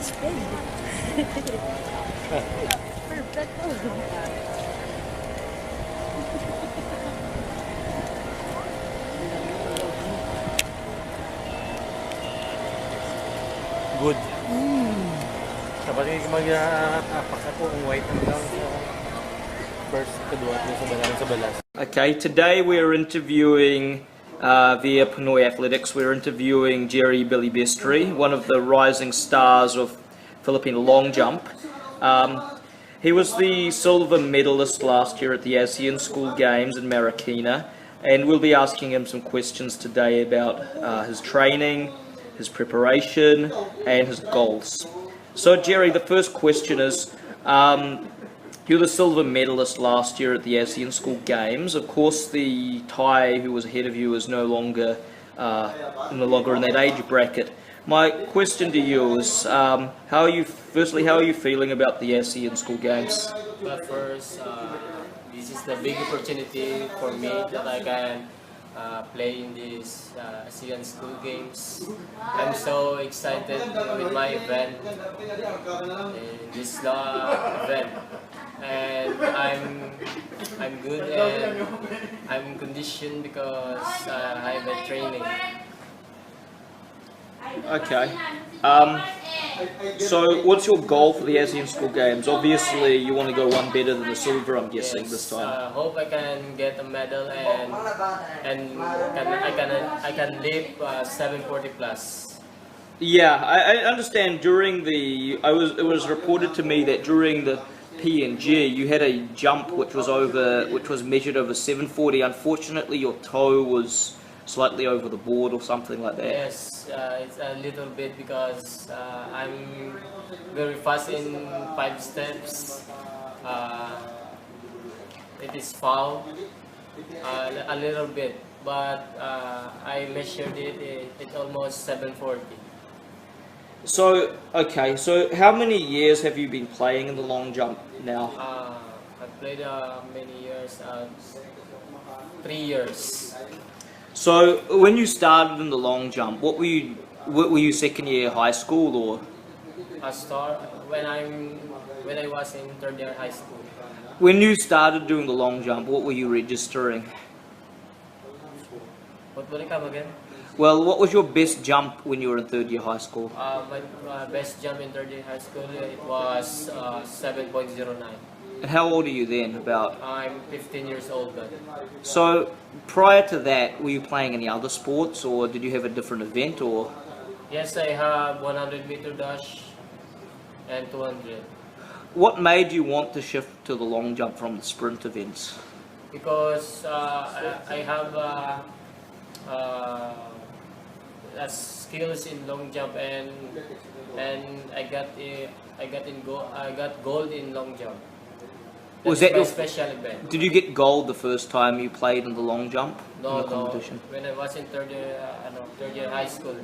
spin. Perfect. Good. Kapag mag-apak ako kung white ang lang sa first, kedua, sa balas. Okay, today we're interviewing via Pinoy Athletics. We're interviewing Jerry Belibestre, one of the rising stars of Philippine long jump. He was the silver medalist last year at the ASEAN School Games in Marikina, and we'll be asking him some questions today about his training, his preparation, and his goals. So Jerry, the first question is, you're the silver medalist last year at the ASEAN School Games. Of course, the Thai who was ahead of you is no longer in that age bracket. My question to you is, how are you feeling about the ASEAN School Games? But first, this is the big opportunity for me that I can play in these ASEAN School Games. I'm so excited with my event, this event, and I'm good and I'm conditioned because I've been training. Okay. So what's your goal for the ASEAN School Games? Obviously, you want to go one better than the silver, I'm guessing, this time. I hope I can get a medal and I can leap 740 plus. Yeah, I understand. It was reported to me that during the PNG you had a jump which was measured over 740. Unfortunately, your toe was slightly over the board or something like that. Yes, it's a little bit because I'm very fast in 5 steps. It is foul a little bit, but I measured it. It's almost 740. So, okay, so how many years have you been playing in the long jump now? I've played many years, 3 years. So, when you started in the long jump, what were you second year high school or? When I was in third year high school. When you started doing the long jump, what were you registering? What will it come again? Well, what was your best jump when you were in third year high school? My best jump in third year high school, it was 7.09. And how old are you then? About? I'm 15 years old then. So, prior to that, were you playing any other sports or did you have a different event or? Yes, I have 100 meter dash and 200. What made you want to shift to the long jump from the sprint events? Because I have skills in long jump and I got gold in long jump. Was that your special event? Did you get gold the first time you played in the long jump in the competition? No. When I was in third year high school,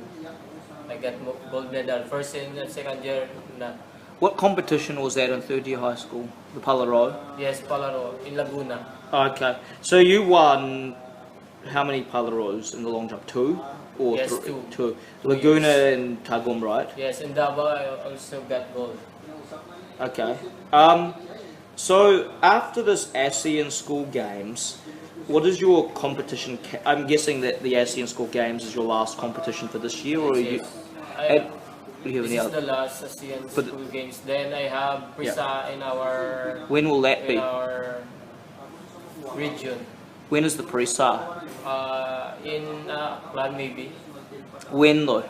I got gold medal. First and second year, not. What competition was that in third year high school? The Palaro? Yes, Palaro in Laguna. Okay, so you won how many Palaros in the long jump? 2 or yes, 2? 2. Laguna and Tagum, right? Yes, in Davao I also got gold. Okay. So after this ASEAN School Games, what is your competition? I'm guessing that the ASEAN School Games is your last competition for this year, or Yes. do you have This any is other? the last ASEAN School Games. Then I have Prisa in our When will that be? Region. When is the pre-start? In plan maybe. When though?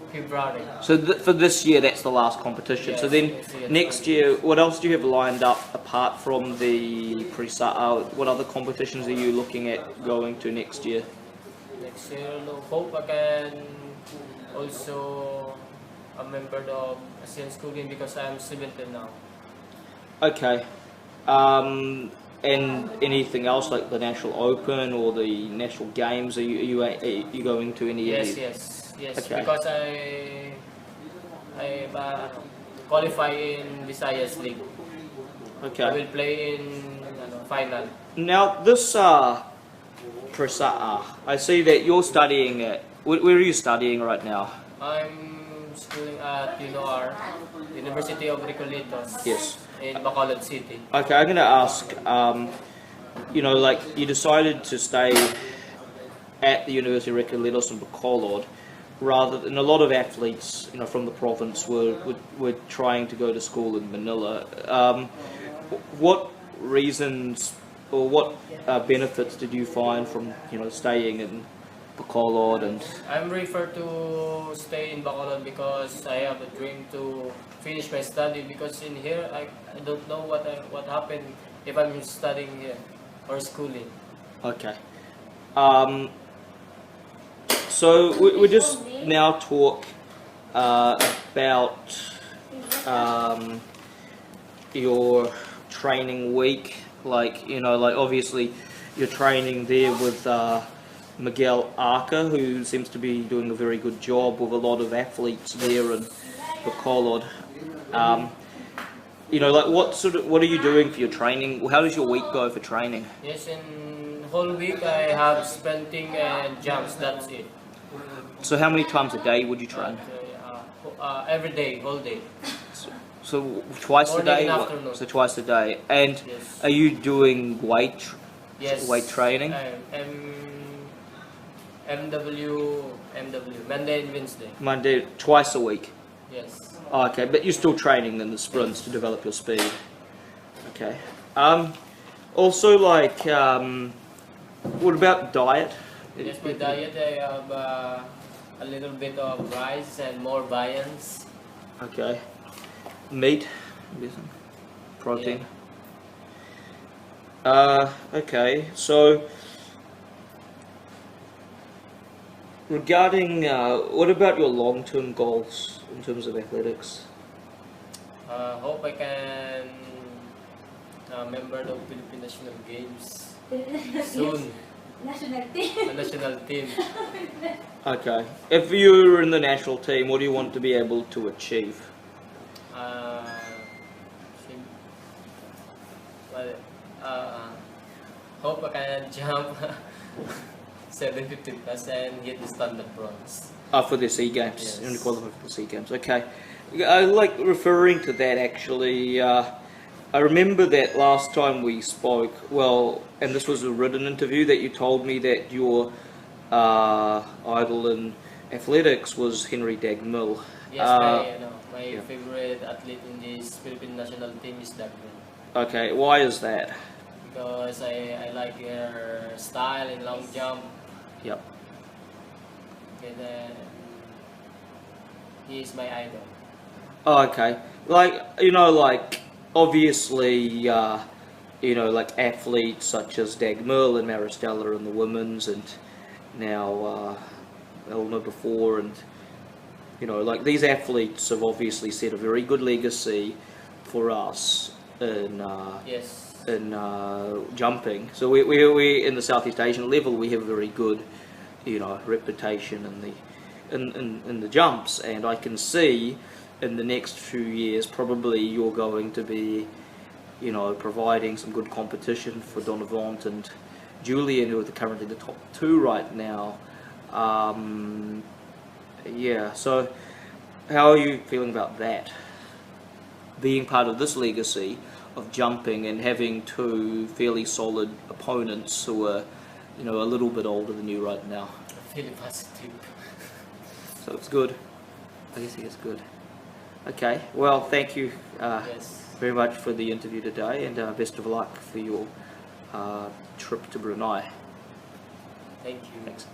February. So for this year, that's the last competition. Yes, so then yes. next year, what else do you have lined up apart from the pre-start? What other competitions are you looking at going to next year? Next year, hope I can also a member of ASEAN School Game because I'm 17 now. Okay. And anything else like the National Open or the National Games? Are you going to any? Yes. Okay. Because I qualify in Visayas League. Okay. I will play in final. Now this I see that you're studying at. Where are you studying right now? I'm schooling at UNOR, University of Recolitos, Yes. in Bacolod City. Okay, I'm going to ask, you know, like you decided to stay at the University of Recoletos in Bacolod, rather than a lot of athletes, you know, from the province were trying to go to school in Manila. What reasons or what benefits did you find from, you know, staying in Bacolod? And I'm referred to stay in Bacolod because I have a dream to finish my study, because in here I don't know what happened if I'm studying here or schooling. okay. So we just now talk about your training week. Like, you know, like obviously you're training there with Miguel Arca, who seems to be doing a very good job with a lot of athletes there in Bacolod. You know, like what are you doing for your training? How does your week go for training? Yes, in whole week I have sprinting and jumps. That's it. So how many times a day would you train? Every day, whole day. So twice a Morning day? and afternoon. So twice a day. And Yes. are you doing weight Yes. weight training? MW, Monday and Wednesday. Monday, twice a week? Yes. Oh, okay, but you're still training in the sprints to develop your speed. Okay. Also, like, what about diet? Yes, my diet, I have a little bit of rice and more viands. Okay. Meat, I'm guessing. Protein. Okay, so regarding, what about your long-term goals in terms of athletics? Hope I can member the Philippine National Games soon. National team. The national team. Okay. If you were in the national team, what do you want to be able to achieve? Hope I can jump 750 plus and hit the standard bronze. For the SEA Games, Yes. you want to qualify for the SEA Games. Okay. I like referring to that actually. I remember that last time we spoke, well, and this was a written interview, that you told me that your idol in athletics was Henry Dagmill. Yes, my yeah. favorite athlete in this Philippine national team is Dagmin. Okay, why is that? Because I like her style in long jump. Yep. And he is my idol. Oh, okay. Like, you know, like, obviously, you know, like athletes such as Dagmill and Maristella in the women's, and now Elna before, and, you know, like these athletes have obviously set a very good legacy for us in Yes. in jumping. So we in the Southeast Asian level, we have a very good, you know, reputation in the jumps, and I can see in the next few years probably you're going to be, you know, providing some good competition for Donavant and Julian, who are currently the top two right now. Yeah, so how are you feeling about that? Being part of this legacy of jumping and having two fairly solid opponents who are, you know, a little bit older than you right now. I feel positive. So it's good. I guess it's good. Okay, well, thank you Yes. very much for the interview today, and best of luck for your trip to Brunei. Thank you. Thanks.